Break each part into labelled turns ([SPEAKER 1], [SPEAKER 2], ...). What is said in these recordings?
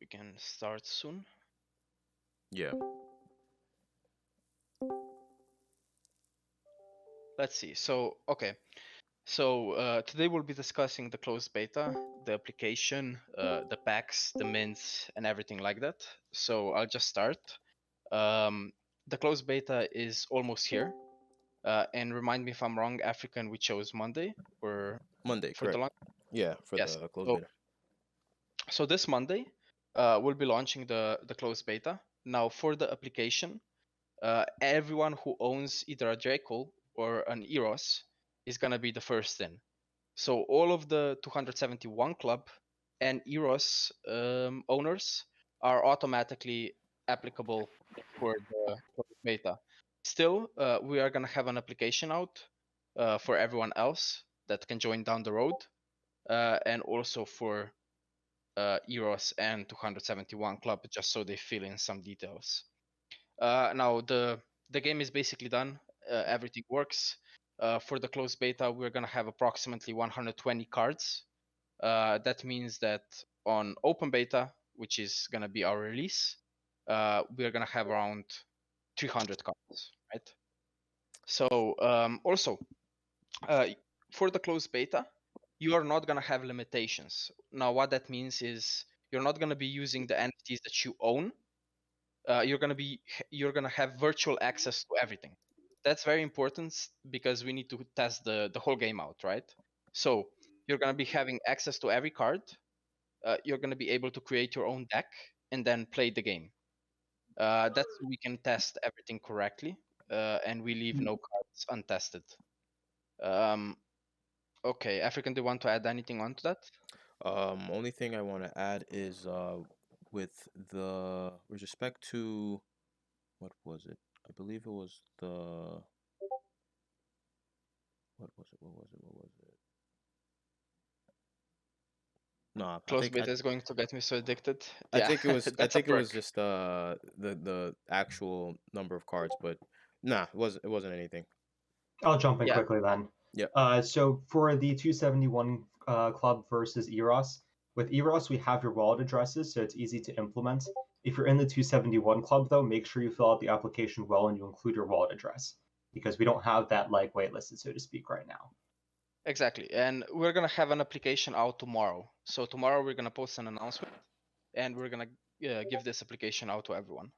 [SPEAKER 1] can start soon.
[SPEAKER 2] Yeah.
[SPEAKER 1] Let's see. So, okay. So today we'll be discussing the closed beta, the application, the packs, the mints, and everything like that. So I'll just start. The closed beta is almost here. And remind me if I'm wrong, African, we chose Monday or
[SPEAKER 2] Monday,
[SPEAKER 1] for the
[SPEAKER 2] correct.
[SPEAKER 1] launch?
[SPEAKER 2] Yeah, for
[SPEAKER 1] Yes.
[SPEAKER 2] the closed
[SPEAKER 1] So,
[SPEAKER 2] beta.
[SPEAKER 1] so this Monday, we'll be launching the closed beta. Now for the application, everyone who owns either a Draco or an Eros is gonna be the first in. So all of the 271 club and Eros owners are automatically applicable for the beta. Still, we are gonna have an application out for everyone else that can join down the road, and also for Eros and 271 club, just so they fill in some details. Now the game is basically done. Everything works. For the closed beta, we're gonna have approximately 120 cards. That means that on open beta, which is gonna be our release, we're gonna have around 300 cards, right? So also for the closed beta, you are not gonna have limitations. Now, what that means is you're not gonna be using the NFTs that you own. You're gonna have virtual access to everything. That's very important because we need to test the whole game out, right? So you're gonna be having access to every card. You're gonna be able to create your own deck and then play the game. That's so we can test everything correctly, and we leave no cards untested. Um, okay, African, do you want to add anything onto that?
[SPEAKER 2] Only thing I want to add is with respect to what was it? I believe it was the what was it? No, I
[SPEAKER 1] Close
[SPEAKER 2] think
[SPEAKER 1] beta is going to get me so addicted.
[SPEAKER 2] I
[SPEAKER 1] Yeah,
[SPEAKER 2] think it was I
[SPEAKER 1] that's a
[SPEAKER 2] think it was
[SPEAKER 1] perk.
[SPEAKER 2] just the actual number of cards, but nah, it wasn't anything.
[SPEAKER 3] I'll jump in
[SPEAKER 1] Yeah,
[SPEAKER 3] quickly then.
[SPEAKER 2] Yep.
[SPEAKER 3] So for the 271 club versus Eros, with Eros we have your wallet addresses, so it's easy to implement. If you're in the 271 club though, make sure you fill out the application well and you include your wallet address because we don't have that like waitlisted, so to speak, right now.
[SPEAKER 1] exactly. And we're gonna have an application out tomorrow. So tomorrow we're gonna post an announcement, and we're gonna give this application out to everyone.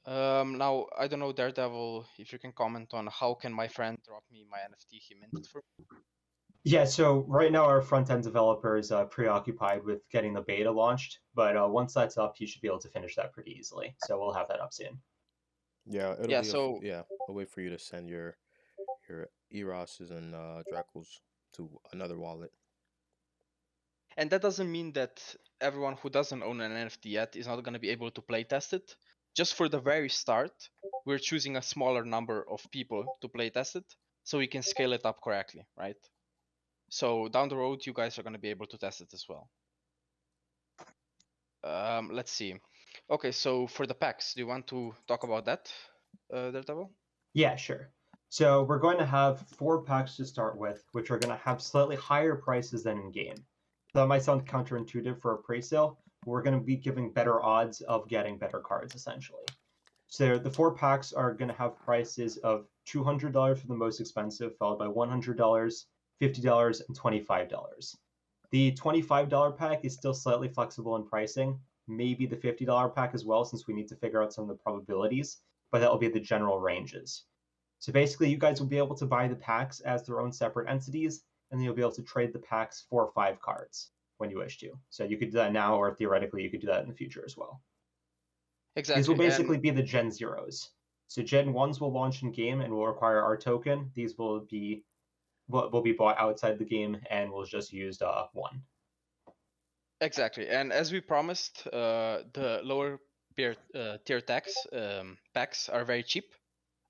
[SPEAKER 1] Now I don't know, Daredevil, if you can comment on how can my friend drop me my NFT he minted for me.
[SPEAKER 3] Yeah, so right now our front end developer is preoccupied with getting the beta launched, but once that's up, you should be able to finish that pretty easily. So we'll have that up soon.
[SPEAKER 2] Yeah, it'll
[SPEAKER 1] Yeah,
[SPEAKER 2] be
[SPEAKER 1] so
[SPEAKER 2] a way for you to send your Eroses and Dracos to another wallet.
[SPEAKER 1] and that doesn't mean that everyone who doesn't own an NFT yet is not gonna be able to play test it. Just for the very start, we're choosing a smaller number of people to play test it so we can scale it up correctly, right? So down the road, you guys are gonna be able to test it as well. Let's see. Okay, so for the packs, do you want to talk about that, Daredevil?
[SPEAKER 3] Yeah, sure. So we're going to have 4 packs to start with, which are going to have slightly higher prices than in game. That might sound counterintuitive for a pre-sale, but we're going to be giving better odds of getting better cards, essentially. So the 4 packs are going to have prices of $200 for the most expensive, followed by $100, $50, and $25. The $25 pack is still slightly flexible in pricing, maybe the $50 pack as well, since we need to figure out some of the probabilities, but that will be the general ranges. So basically, you guys will be able to buy the packs as their own separate entities, and then you'll be able to trade the packs for 5 cards when you wish to. So you could do that now, or theoretically, you could do that in the future as well. These will
[SPEAKER 1] Exactly, and
[SPEAKER 3] basically be the Gen Zeros. So Gen 1s will launch in game and will require our token. These will be bought outside the game and will just use 1.
[SPEAKER 1] exactly, and as we promised, the lower tier packs are very cheap,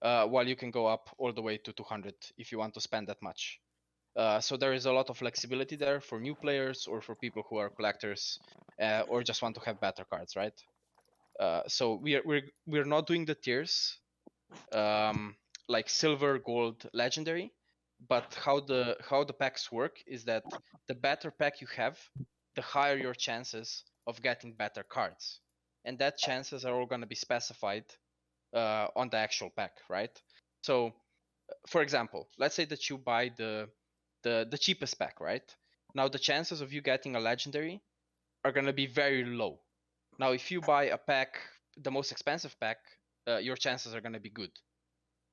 [SPEAKER 1] while you can go up all the way to 200 if you want to spend that much. So there is a lot of flexibility there for new players or for people who are collectors, or just want to have better cards, right? So we're not doing the tiers, like silver, gold, legendary. But how the packs work is that the better pack you have, the higher your chances of getting better cards, and that chances are all going to be specified on the actual pack, right? So, for example, let's say that you buy the cheapest pack, right? Now the chances of you getting a legendary are going to be very low. Now, if you buy a pack, the most expensive pack, your chances are going to be good,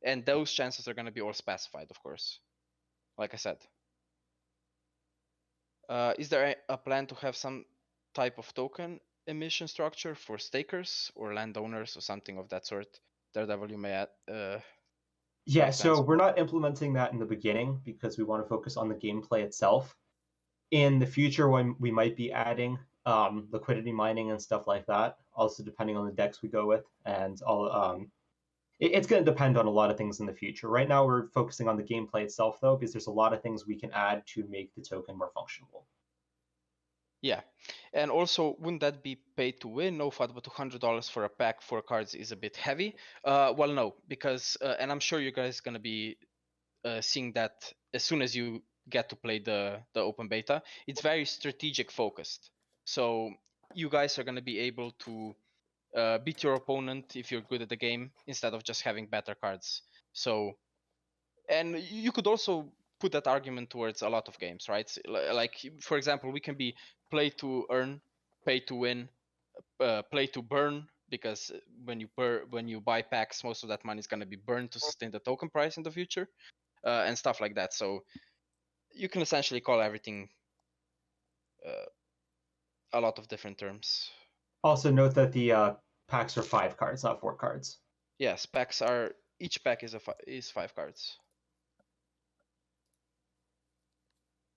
[SPEAKER 1] and those chances are going to be all specified, of course. Like I said. Is there a plan to have some type of token emission structure for stakers or landowners or something of that sort? Daredevil, you may add.
[SPEAKER 3] Yeah,
[SPEAKER 1] like to
[SPEAKER 3] so
[SPEAKER 1] answer.
[SPEAKER 3] we're not implementing that in the beginning because we want to focus on the gameplay itself. In the future, when we might be adding liquidity mining and stuff like that, also depending on the decks we go with, and all it's going to depend on a lot of things in the future. Right now, we're focusing on the gameplay itself, though, because there's a lot of things we can add to make the token more functional.
[SPEAKER 1] Yeah, and also, wouldn't that be pay to win? No thought, but $200 for a pack 4 cards is a bit heavy. Well, no, because and I'm sure you guys gonna be seeing that as soon as you get to play the open beta. It's very strategic focused, so you guys are gonna be able to beat your opponent if you're good at the game instead of just having better cards. So, and you could also put that argument towards a lot of games, right? Like, for example, we can be play to earn, pay to win, play to burn, because when you buy packs, most of that money is going to be burned to sustain the token price in the future, and stuff like that. So you can essentially call everything a lot of different terms.
[SPEAKER 3] Also, note that the packs are 5 cards, not 4 cards.
[SPEAKER 1] Yes, each pack is 5 cards.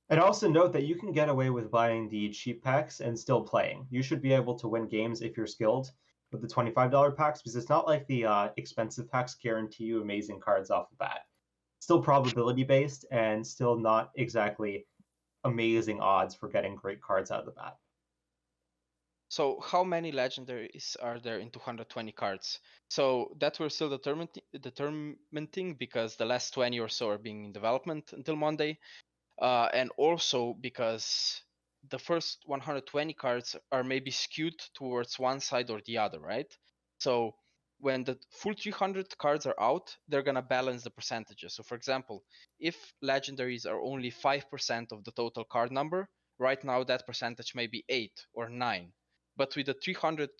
[SPEAKER 3] And also note that you can get away with buying the cheap packs and still playing. You should be able to win games if you're skilled with the $25 packs, because it's not like the expensive packs guarantee you amazing cards off the bat. Still probability based and still not exactly amazing odds for getting great cards out of the bat.
[SPEAKER 1] So how many legendaries are there in 220 cards? So that we're still determining because the last 20 or so are being in development until Monday. And also because the first 120 cards are maybe skewed towards one side or the other, right? So when the full 300 cards are out, they're gonna balance the percentages. So for example, if legendaries are only 5% of the total card number, right now that percentage may be 8 or 9. But with the 300,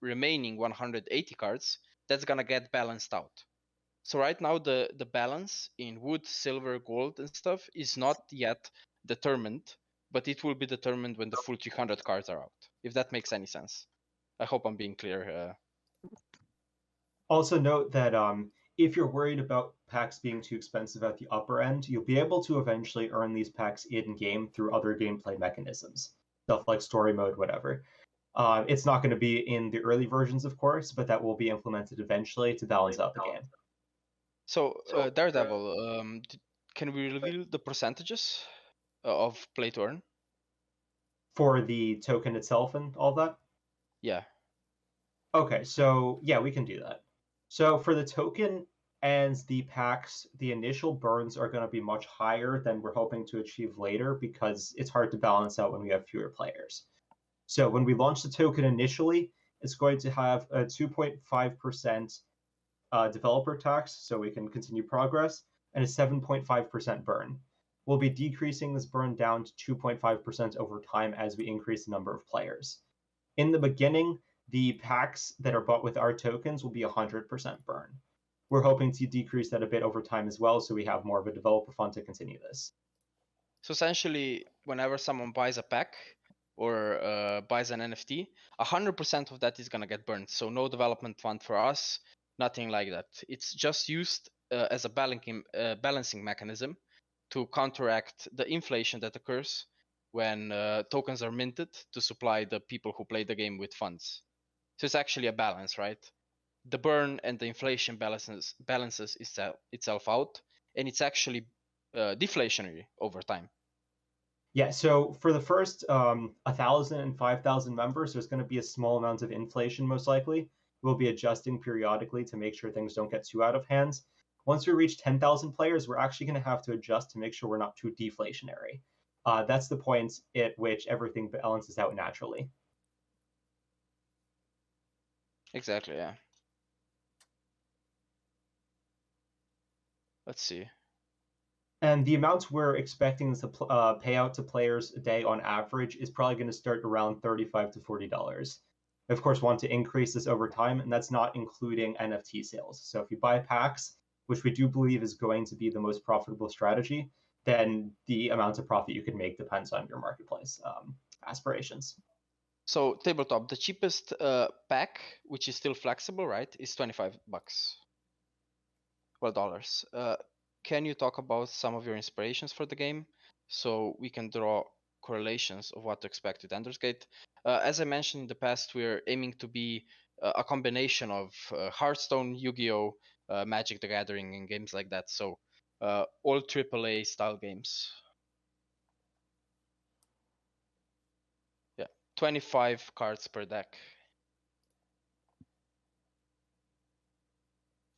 [SPEAKER 1] remaining 180 cards, that's gonna get balanced out. So right now the balance in wood, silver, gold and stuff is not yet determined, but it will be determined when the full 300 cards are out, if that makes any sense. I hope I'm being clear.
[SPEAKER 3] Also note that if you're worried about packs being too expensive at the upper end, you'll be able to eventually earn these packs in-game through other gameplay mechanisms, stuff like story mode, whatever. It's not going to be in the early versions, of course, but that will be implemented eventually to balance out the game.
[SPEAKER 1] So Daredevil, can we reveal the percentages of play to earn?
[SPEAKER 3] For the token itself and all that?
[SPEAKER 1] Yeah.
[SPEAKER 3] Okay, so yeah, we can do that. So for the token and the packs, the initial burns are going to be much higher than we're hoping to achieve later because it's hard to balance out when we have fewer players. So when we launch the token initially, it's going to have a 2.5% developer tax, so we can continue progress, and a 7.5% burn. We'll be decreasing this burn down to 2.5% over time as we increase the number of players. In the beginning, the packs that are bought with our tokens will be 100% burn. We're hoping to decrease that a bit over time as well, so we have more of a developer fund to continue this.
[SPEAKER 1] So essentially, whenever someone buys a pack or buys an NFT, 100% of that is gonna get burned. So no development fund for us, nothing like that. It's just used as a balancing mechanism to counteract the inflation that occurs when tokens are minted to supply the people who play the game with funds. So it's actually a balance, right? The burn and the inflation balances itself out, and it's actually deflationary over time.
[SPEAKER 3] Yeah, so for the first 1,000 and 5,000 members, there's going to be a small amount of inflation, most likely. We'll be adjusting periodically to make sure things don't get too out of hand. Once we reach 10,000 players, we're actually going to have to adjust to make sure we're not too deflationary. That's the point at which everything balances out naturally.
[SPEAKER 1] Exactly, yeah. Let's see.
[SPEAKER 3] And the amounts we're expecting to pay out to players a day on average is probably going to start around $35 to $40. Of course, want to increase this over time, and that's not including NFT sales. So if you buy packs, which we do believe is going to be the most profitable strategy, then the amount of profit you can make depends on your marketplace aspirations.
[SPEAKER 1] So tabletop, the cheapest pack, which is still flexible, right, is $25. Well, dollars. Can you talk about some of your inspirations for the game so we can draw correlations of what to expect with Ender's Gate? As I mentioned in the past, we're aiming to be a combination of Hearthstone, Yu-Gi-Oh, Magic the Gathering, and games like that. So all AAA style games. Yeah, 25 cards per deck.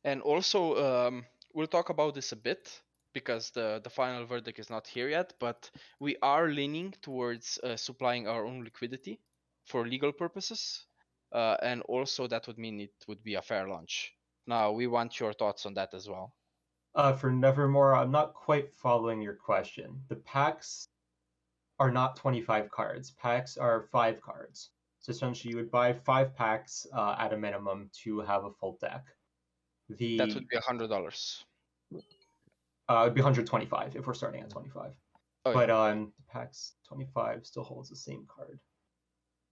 [SPEAKER 1] And also, we'll talk about this a bit because the final verdict is not here yet, but we are leaning towards supplying our own liquidity for legal purposes. And also that would mean it would be a fair launch. Now, we want your thoughts on that as well.
[SPEAKER 3] For Nevermore, I'm not quite following your question. The packs are not 25 cards. Packs are 5 cards. So essentially, you would buy 5 packs at a minimum to have a full deck.
[SPEAKER 1] That would be $100.
[SPEAKER 3] It'd be 125 if we're starting at 25.
[SPEAKER 1] Oh,
[SPEAKER 3] but
[SPEAKER 1] yeah.
[SPEAKER 3] packs 25 still holds the same card.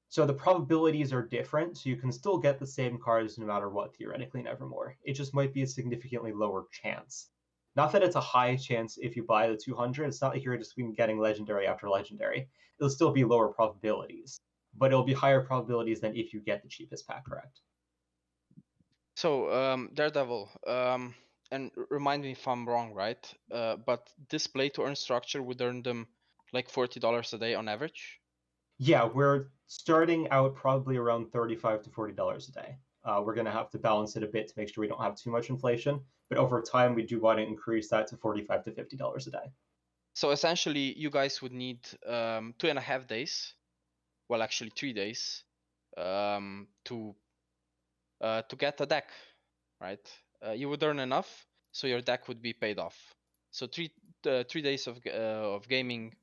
[SPEAKER 3] So the probabilities are different, so you can still get the same cards no matter what, theoretically, Nevermore. It just might be a significantly lower chance. Not that it's a high chance if you buy the 200, it's not like you're just getting legendary after legendary. It'll still be lower probabilities, but it'll be higher probabilities than if you get the cheapest pack correct.
[SPEAKER 1] So, Daredevil, and remind me if I'm wrong, right? But this play to earn structure would earn them like $40 a day on average?
[SPEAKER 3] Yeah, we're starting out probably around $35 to $40 a day. We're going to have to balance it a bit to make sure we don't have too much inflation, but over time we do want to increase that to $45 to $50 a day.
[SPEAKER 1] So essentially, you guys would need 2.5 days, well, actually 3 days, to get a deck, right? You would earn enough, so your deck would be paid off. So 3 days of gaming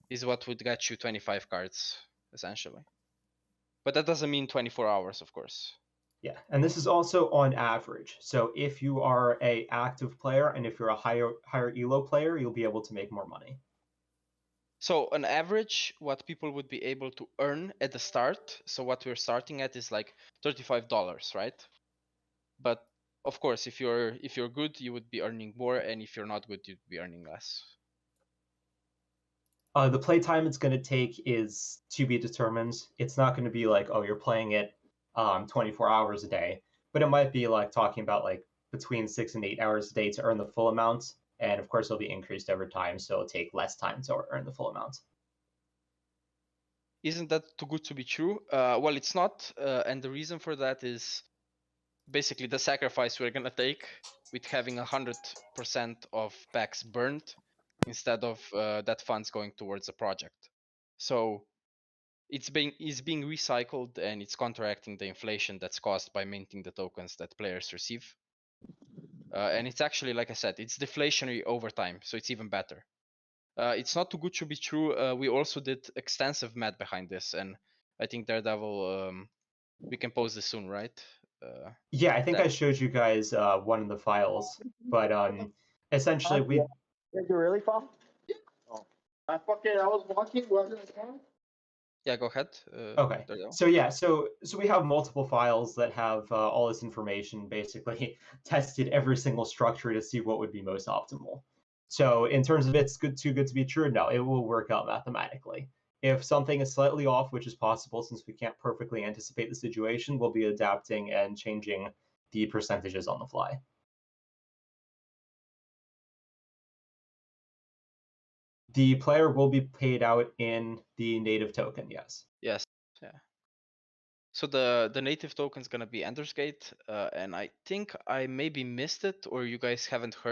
[SPEAKER 1] is what would get you 25 cards essentially. But that doesn't mean 24 hours, of course.
[SPEAKER 3] Yeah, and this is also on average. So if you are a active player and if you're a higher elo player, you'll be able to make more money.
[SPEAKER 1] So on average, what people would be able to earn at the start, so what we're starting at is like $35, right? But of course, if you're good, you would be earning more, and if you're not good, you'd be earning less.
[SPEAKER 3] The play time it's going to take is to be determined. It's not going to be like, oh, you're playing it 24 hours a day, but it might be like talking about like between 6 and 8 hours a day to earn the full amount. And of course, it'll be increased over time, so it'll take less time to earn the full amount.
[SPEAKER 1] Isn't that too good to be true? Well, it's not, and the reason for that is basically the sacrifice we're gonna take with having 100% of packs burned instead of that funds going towards a project. So it's being recycled, and it's counteracting the inflation that's caused by minting the tokens that players receive. And it's actually, like I said, it's deflationary over time, so it's even better. It's not too good to be true. We also did extensive math behind this, and I think Daredevil, we can post this soon, right?
[SPEAKER 3] Yeah, I think I showed you guys one of the files, but essentially we.
[SPEAKER 4] Did you really fall? Oh. I was walking, wasn't it?
[SPEAKER 1] Yeah, go ahead.
[SPEAKER 3] Okay.
[SPEAKER 1] Daredevil.
[SPEAKER 3] So we have multiple files that have all this information, basically tested every single structure to see what would be most optimal. So in terms of it's too good to be true, no, it will work out mathematically. If something is slightly off, which is possible since we can't perfectly anticipate the situation, we'll be adapting and changing the percentages on the fly. The player will be paid out in the native token, yes.
[SPEAKER 1] Yes. Yeah. So the native token is gonna be Ender's Gate, and I think I maybe missed it or you guys haven't heard